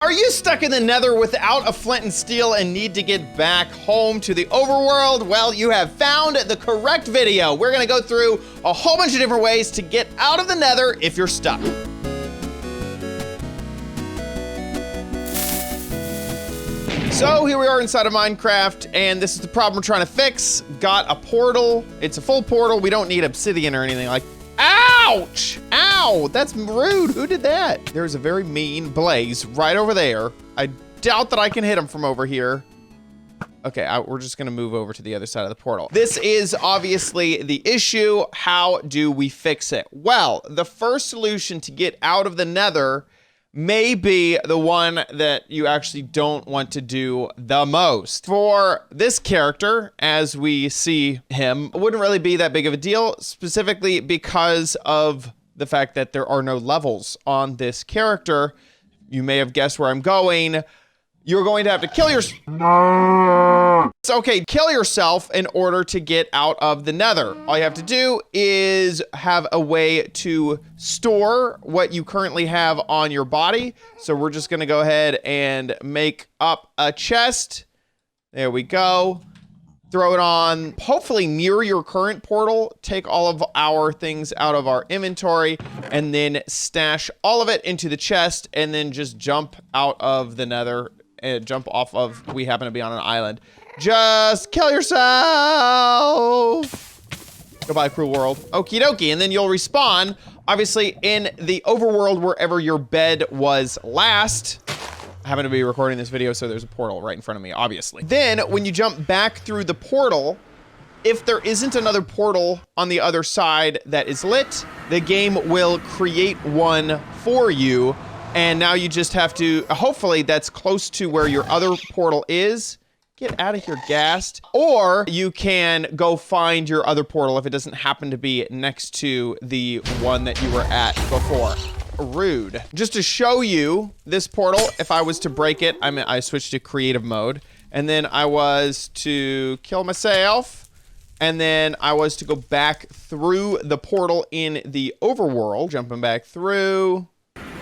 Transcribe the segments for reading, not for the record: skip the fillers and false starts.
Are you stuck in the nether without a flint and steel and need to get back home to the overworld? Well, you have found the correct video. We're gonna go through a whole bunch of different ways to get out of the nether if you're stuck. So here we are inside of Minecraft, and this is the problem we're trying to fix. Got a portal. It's a full portal. We don't need obsidian or anything like. Ouch! Ow! That's rude. Who did that? There's a very mean Blaze right over there. I doubt that I can hit him from over here. Okay, we're just gonna move over to the other side of the portal. This is obviously the issue. How do we fix it? Well, the first solution to get out of the nether may be the one that you actually don't want to do the most. For this character, as we see him, it wouldn't really be that big of a deal, specifically because of the fact that there are no levels on this character. You may have guessed where I'm going. You're going to have to kill yourself. No. It's okay, kill yourself in order to get out of the nether. All you have to do is have a way to store what you currently have on your body. So we're just gonna go ahead and make up a chest. There we go. Throw it on, hopefully near your current portal. Take all of our things out of our inventory and then stash all of it into the chest and then just jump out of the nether. Jump off of, we happen to be on an island. Just kill yourself. Goodbye, cruel world. Okie dokie, and then you'll respawn, obviously, in the overworld wherever your bed was last. I happen to be recording this video, so there's a portal right in front of me, obviously. Then, when you jump back through the portal, if there isn't another portal on the other side that is lit, the game will create one for you. And now you just have to, hopefully that's close to where your other portal is. Get out of here, Ghast. Or you can go find your other portal if it doesn't happen to be next to the one that you were at before. Rude. Just to show you this portal, if I was to break it, I switched to creative mode. And then I was to kill myself. And then I was to go back through the portal in the overworld. Jumping back through.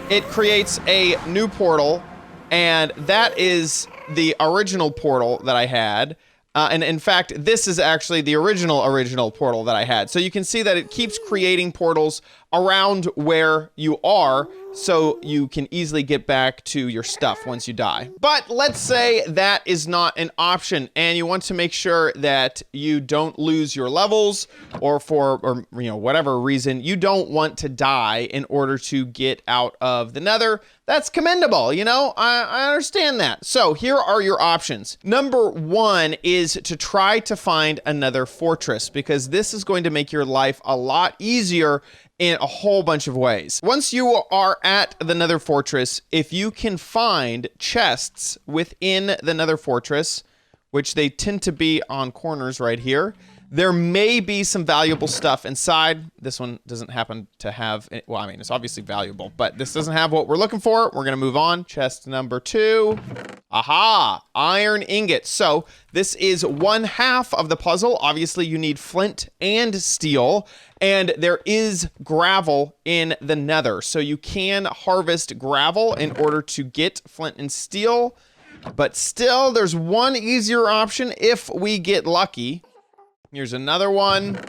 It creates a new portal, and that is the original portal that I had. And in fact, this is actually the original portal that I had. So you can see that it keeps creating portals around where you are, so you can easily get back to your stuff once you die. But let's say that is not an option, and you want to make sure that you don't lose your levels, or you know, whatever reason, you don't want to die in order to get out of the nether. That's commendable, you know, I understand that. So here are your options. Number one is to try to find another fortress, because this is going to make your life a lot easier in a whole bunch of ways. Once you are at the nether fortress, if you can find chests within the nether fortress, which they tend to be on corners right here, there may be some valuable stuff inside. This one doesn't happen to have, well, I mean, it's obviously valuable, but this doesn't have what we're looking for. We're gonna move on. Chest number 2. Aha, iron ingots. So this is 1/2 of the puzzle. Obviously you need flint and steel, and there is gravel in the nether. So you can harvest gravel in order to get flint and steel, but still there's one easier option if we get lucky. Here's another one.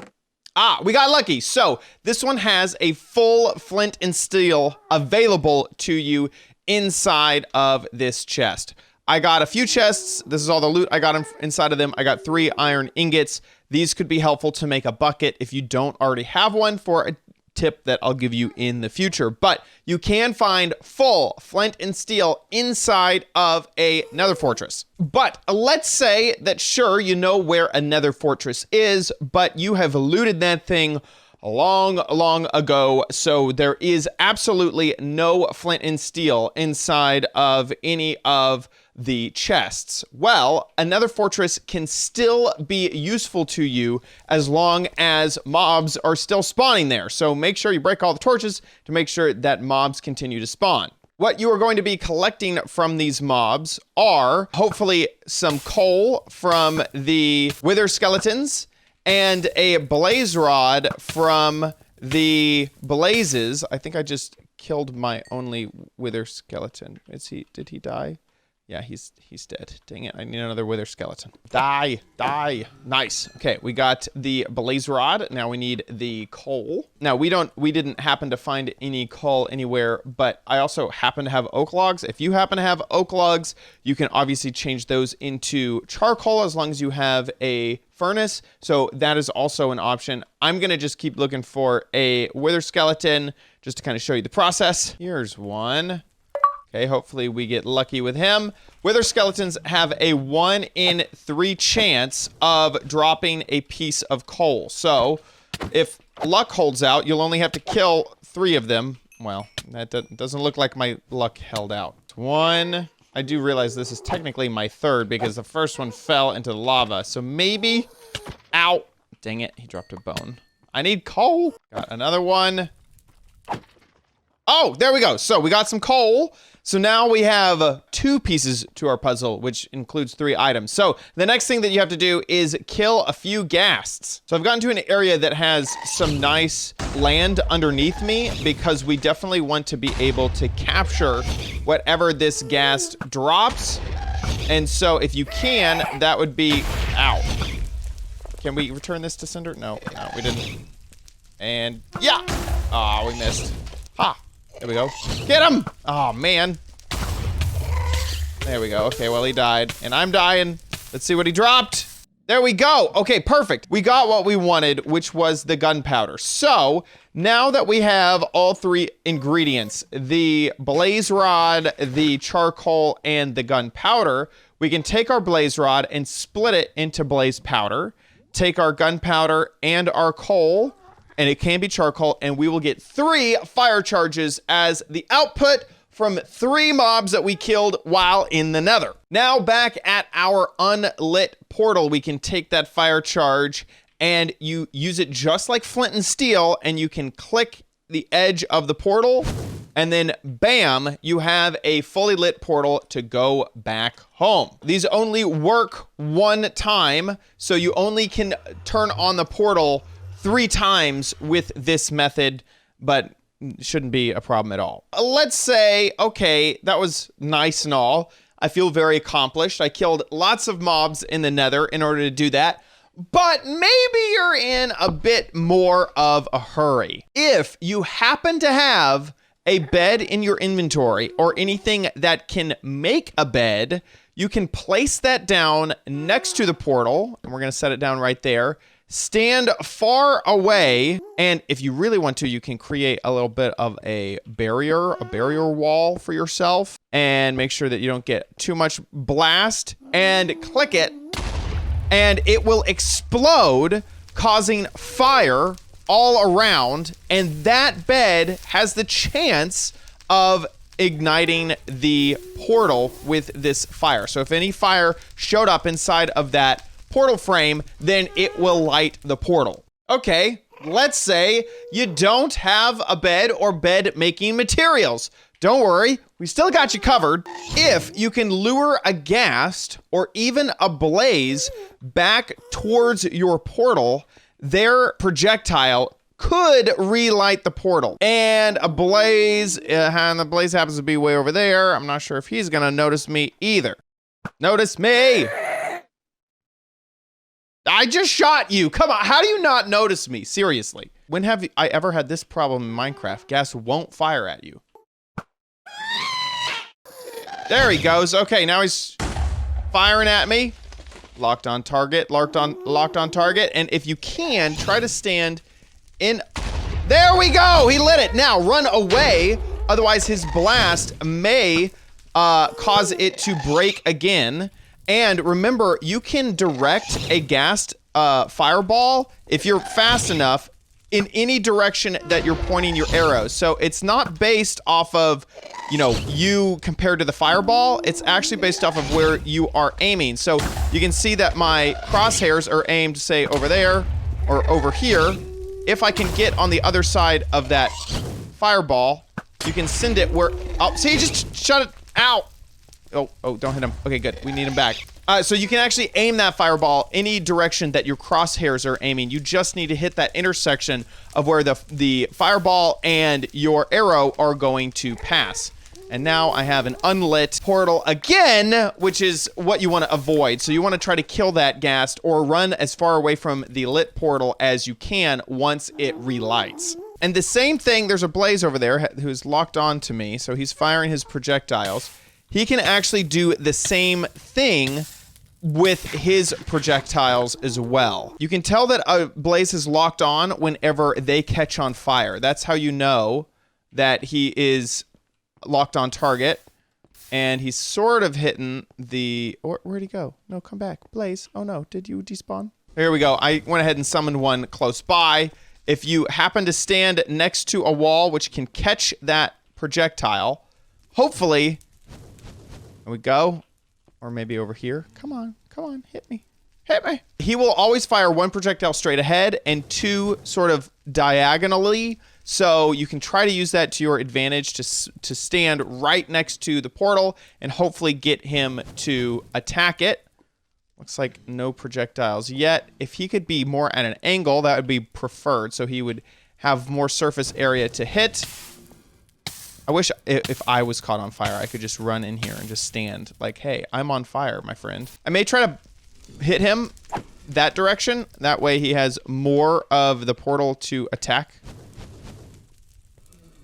Ah, we got lucky. So this one has a full flint and steel available to you inside of this chest. I got a few chests. This is all the loot I got inside of them. I got 3 iron ingots. These could be helpful to make a bucket if you don't already have one, for a tip that I'll give you in the future. But you can find full flint and steel inside of a nether fortress. But let's say that, sure, you know where a nether fortress is, but you have looted that thing long ago, so there is absolutely no flint and steel inside of any of the chests. Well, another fortress can still be useful to you as long as mobs are still spawning there. So make sure you break all the torches to make sure that mobs continue to spawn. What you are going to be collecting from these mobs are hopefully some coal from the wither skeletons and a blaze rod from the blazes. I think I just killed my only wither skeleton. Did he die? Yeah, he's dead. Dang it, I need another wither skeleton. Die. Nice. Okay, we got the blaze rod. Now we need the coal. Now we didn't happen to find any coal anywhere, but I also happen to have oak logs. If you happen to have oak logs, you can obviously change those into charcoal as long as you have a furnace. So that is also an option. I'm gonna just keep looking for a wither skeleton just to kind of show you the process. Here's one. Okay, hopefully we get lucky with him. Wither skeletons have a 1 in 3 chance of dropping a piece of coal. So if luck holds out, you'll only have to kill 3 of them. Well, that doesn't look like my luck held out. 1. I do realize this is technically my 3rd because the first one fell into the lava. So maybe, ow, dang it, he dropped a bone. I need coal. Got another one. Oh, there we go. So we got some coal. So now we have 2 pieces to our puzzle, which includes 3 items. So the next thing that you have to do is kill a few ghasts. So I've gotten to an area that has some nice land underneath me because we definitely want to be able to capture whatever this ghast drops. And so if you can, that would be, ow. Can we return this to Cinder? No, we didn't. And yeah. Ah, we missed. Ha. There we go. Get him! Oh, man. There we go. Okay, well, he died. And I'm dying. Let's see what he dropped. There we go. Okay, perfect. We got what we wanted, which was the gunpowder. So, now that we have all 3 ingredients, the blaze rod, the charcoal, and the gunpowder, we can take our blaze rod and split it into blaze powder, take our gunpowder and our coal, and it can be charcoal, and we will get 3 fire charges as the output from 3 mobs that we killed while in the nether. Now back at our unlit portal, we can take that fire charge and you use it just like flint and steel, and you can click the edge of the portal, and then bam, you have a fully lit portal to go back home. These only work 1 time, so you only can turn on the portal 3 times with this method, but shouldn't be a problem at all. Let's say, okay, that was nice and all. I feel very accomplished. I killed lots of mobs in the nether in order to do that, but maybe you're in a bit more of a hurry. If you happen to have a bed in your inventory or anything that can make a bed, you can place that down next to the portal, and we're gonna set it down right there. Stand far away, and if you really want to, you can create a little bit of a barrier wall for yourself, and make sure that you don't get too much blast, and click it, and it will explode, causing fire all around, and that bed has the chance of igniting the portal with this fire. So if any fire showed up inside of that portal frame, then it will light the portal. Okay, let's say you don't have a bed or bed making materials. Don't worry, we still got you covered. If you can lure a ghast or even a blaze back towards your portal, their projectile could relight the portal. And a blaze, and the blaze happens to be way over there. I'm not sure if he's gonna notice me either. Notice me! I just shot you. Come on, how do you not notice me? Seriously. When have I ever had this problem in Minecraft? Gas won't fire at you. There he goes. Okay, now he's firing at me. Locked on target, locked on target. And if you can, try to stand in. There we go, he lit it. Now run away, otherwise his blast may cause it to break again. And remember, you can direct a ghast fireball, if you're fast enough, in any direction that you're pointing your arrows. So it's not based off of, you know, you compared to the fireball. It's actually based off of where you are aiming. So you can see that my crosshairs are aimed, say, over there or over here. If I can get on the other side of that fireball, you can send it where, oh, see, just shut it out. Oh, don't hit him. Okay, good. We need him back. So you can actually aim that fireball any direction that your crosshairs are aiming. You just need to hit that intersection of where the fireball and your arrow are going to pass. And now I have an unlit portal again, which is what you want to avoid. So you want to try to kill that ghast or run as far away from the lit portal as you can once it relights. And the same thing, there's a Blaze over there who's locked on to me. So he's firing his projectiles. He can actually do the same thing with his projectiles as well. You can tell that a Blaze is locked on whenever they catch on fire. That's how you know that he is locked on target, and he's sort of hitting the... Where'd he go? No, come back. Blaze. Oh no, did you despawn? Here we go. I went ahead and summoned one close by. If you happen to stand next to a wall which can catch that projectile, hopefully... There we go. Or maybe over here. Come on, hit me. Hit me. He will always fire one projectile straight ahead and two sort of diagonally. So you can try to use that to your advantage to stand right next to the portal and hopefully get him to attack it. Looks like no projectiles yet. If he could be more at an angle, that would be preferred. So he would have more surface area to hit. I wish if I was caught on fire, I could just run in here and just stand like, hey, I'm on fire, my friend. I may try to hit him that direction. That way he has more of the portal to attack.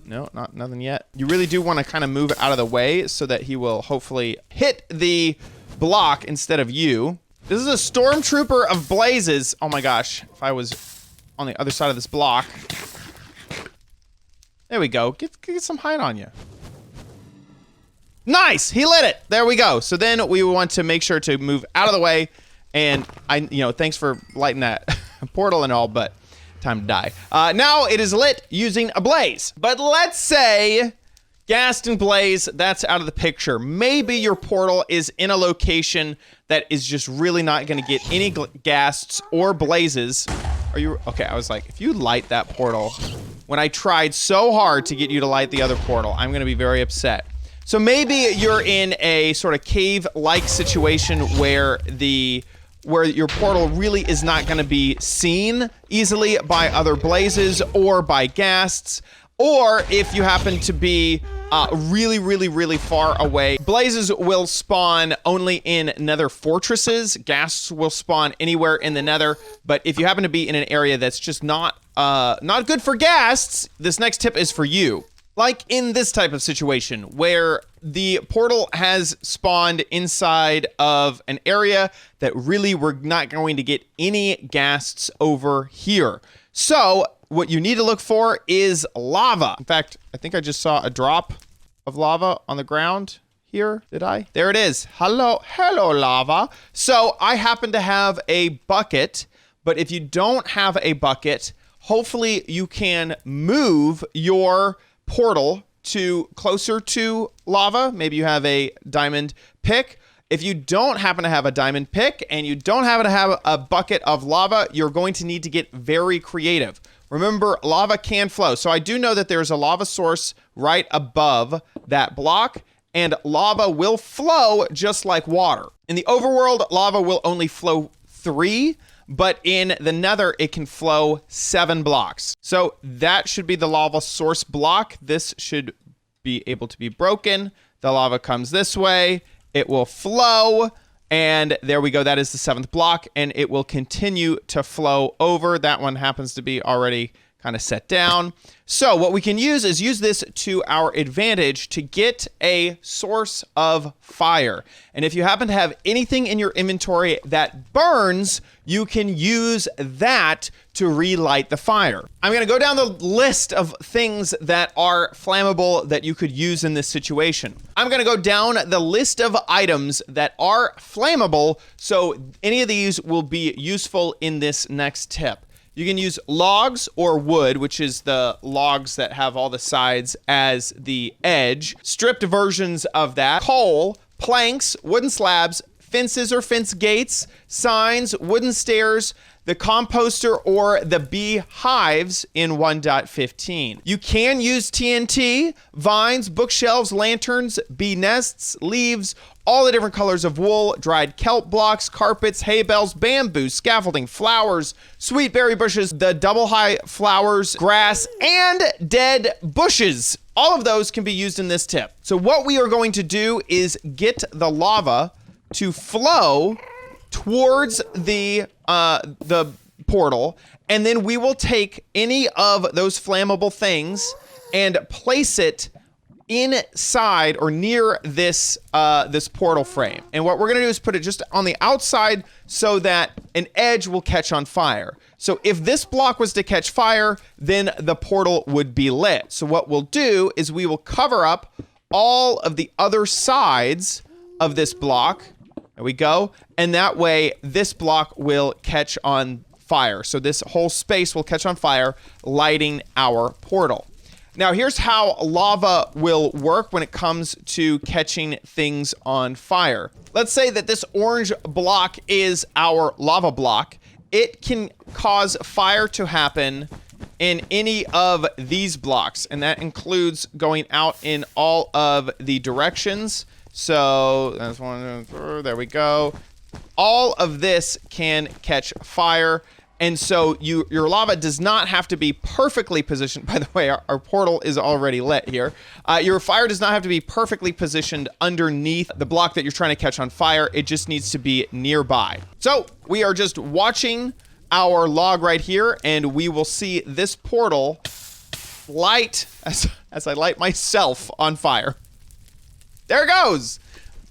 No, nothing yet. You really do want to kind of move out of the way so that he will hopefully hit the block instead of you. This is a stormtrooper of blazes. Oh my gosh. If I was on the other side of this block. There we go. Get some height on you. Nice! He lit it! There we go. So then we want to make sure to move out of the way. And thanks for lighting that portal and all, but time to die. Now it is lit using a blaze. But let's say ghast and blaze, that's out of the picture. Maybe your portal is in a location that is just really not going to get any ghasts or blazes. Are you okay? I was like, if you light that portal, when I tried so hard to get you to light the other portal, I'm going to be very upset. So maybe you're in a sort of cave-like situation where your portal really is not going to be seen easily by other blazes or by ghasts, or if you happen to be really far away. Blazes will spawn only in nether fortresses. Ghasts will spawn anywhere in the nether, but if you happen to be in an area that's just not good for ghasts, this next tip is for you. Like in this type of situation where the portal has spawned inside of an area that really we're not going to get any ghasts over here. So what you need to look for is lava. In fact, I think I just saw a drop of lava on the ground here. Did I? There it is. Hello lava. So I happen to have a bucket, but if you don't have a bucket, hopefully you can move your portal to closer to lava. Maybe you have a diamond pick. If you don't happen to have a diamond pick and you don't happen to have a bucket of lava, you're going to need to get very creative. Remember, lava can flow. So I do know that there's a lava source right above that block, and lava will flow just like water. In the overworld, lava will only flow 3, but in the nether, it can flow 7 blocks. So that should be the lava source block. This should be able to be broken. The lava comes this way. It will flow. And there we go. That is the 7th block. And it will continue to flow over. That one happens to be already kind of set down. So what we can use is use this to our advantage to get a source of fire. And if you happen to have anything in your inventory that burns, you can use that to relight the fire. I'm going to go down the list of things that are flammable that you could use in this situation. I'm going to go down the list of items that are flammable, so any of these will be useful in this next tip. You can use logs or wood, which is the logs that have all the sides as the edge. Stripped versions of that. Coal, planks, wooden slabs, fences or fence gates, signs, wooden stairs, the composter, or the bee hives in 1.15. You can use TNT, vines, bookshelves, lanterns, bee nests, leaves, all the different colors of wool, dried kelp blocks, carpets, hay bales, bamboo, scaffolding, flowers, sweet berry bushes, the double high flowers, grass, and dead bushes. All of those can be used in this tip. So what we are going to do is get the lava to flow towards the portal, and then we will take any of those flammable things and place it inside or near this this portal frame. And what we're gonna do is put it just on the outside so that an edge will catch on fire. So if this block was to catch fire, then the portal would be lit. So what we'll do is we will cover up all of the other sides of this block. There we go. And that way this block will catch on fire. So this whole space will catch on fire, lighting our portal. Now here's how lava will work when it comes to catching things on fire. Let's say that this orange block is our lava block. It can cause fire to happen in any of these blocks, and that includes going out in all of the directions. So that's one, there we go. All of this can catch fire. And so your lava does not have to be perfectly positioned. By the way, our portal is already lit here. Your fire does not have to be perfectly positioned underneath the block that you're trying to catch on fire. It just needs to be nearby. So we are just watching our log right here, and we will see this portal light as I light myself on fire. There it goes.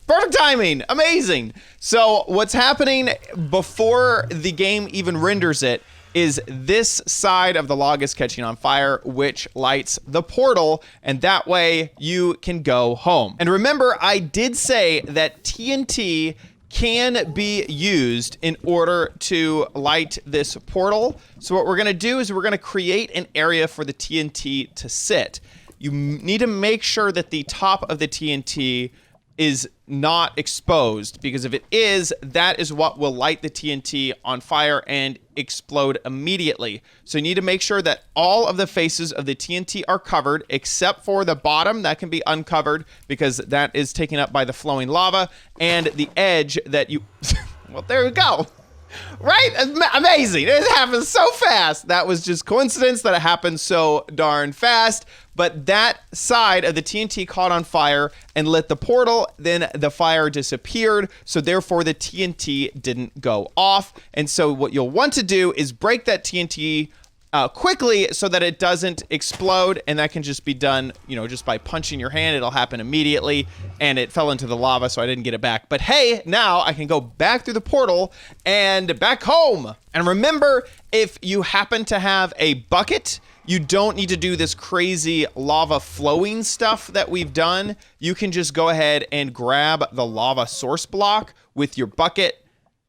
Perfect timing. Amazing. So what's happening before the game even renders it is this side of the log is catching on fire, which lights the portal, and that way you can go home. And remember, I did say that TNT can be used in order to light this portal. So what we're gonna do is we're gonna create an area for the TNT to sit. You need to make sure that the top of the TNT is not exposed, because if it is, that is what will light the TNT on fire and explode immediately. So you need to make sure that all of the faces of the TNT are covered except for the bottom. That can be uncovered because that is taken up by the flowing lava, and the edge that you well, there we go. Right? Amazing. It happens so fast. That was just coincidence that it happened so darn fast. But that side of the TNT caught on fire and lit the portal. Then the fire disappeared. So therefore the TNT didn't go off. And so what you'll want to do is break that TNT quickly so that it doesn't explode, and that can just be done, you know, just by punching your hand. It'll happen immediately, and it fell into the lava, so I didn't get it back. But hey, now I can go back through the portal and back home. And remember, if you happen to have a bucket, you don't need to do this crazy lava flowing stuff that we've done. You can just go ahead and grab the lava source block with your bucket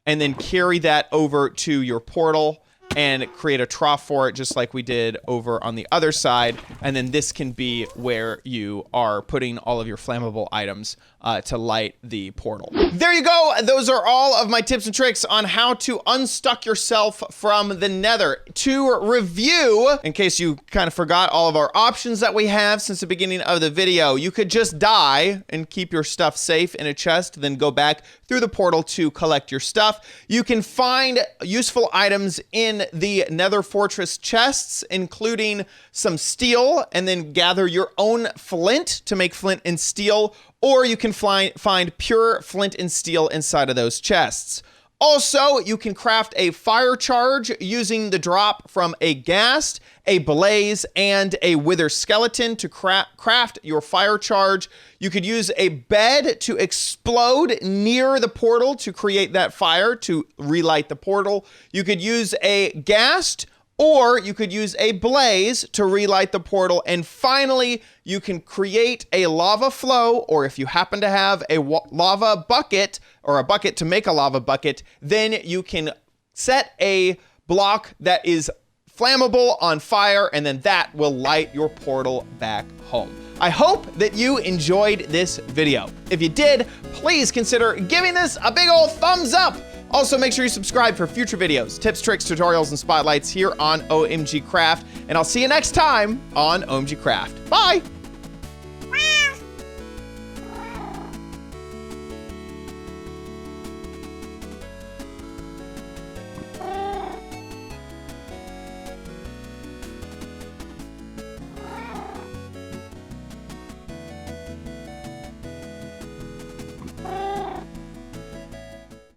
and then carry that over to your portal and create a trough for it, just like we did over on the other side. And then this can be where you are putting all of your flammable items to light the portal. There you go. Those are all of my tips and tricks on how to unstuck yourself from the Nether. To review, in case you kind of forgot all of our options that we have since the beginning of the video, you could just die and keep your stuff safe in a chest, then go back through the portal to collect your stuff. You can find useful items in the Nether Fortress chests, including some steel, and then gather your own flint to make flint and steel, or you can find pure flint and steel inside of those chests. Also, you can craft a fire charge using the drop from a ghast, a blaze, and a wither skeleton to craft your fire charge. You could use a bed to explode near the portal to create that fire to relight the portal. You could use a ghast, or you could use a blaze to relight the portal. And finally, you can create a lava flow, or if you happen to have a lava bucket or a bucket to make a lava bucket, then you can set a block that is flammable on fire, and then that will light your portal back home. I hope that you enjoyed this video. If you did, please consider giving this a big old thumbs up. Also, make sure you subscribe for future videos, tips, tricks, tutorials, and spotlights here on OMG Craft. And I'll see you next time on OMG Craft. Bye.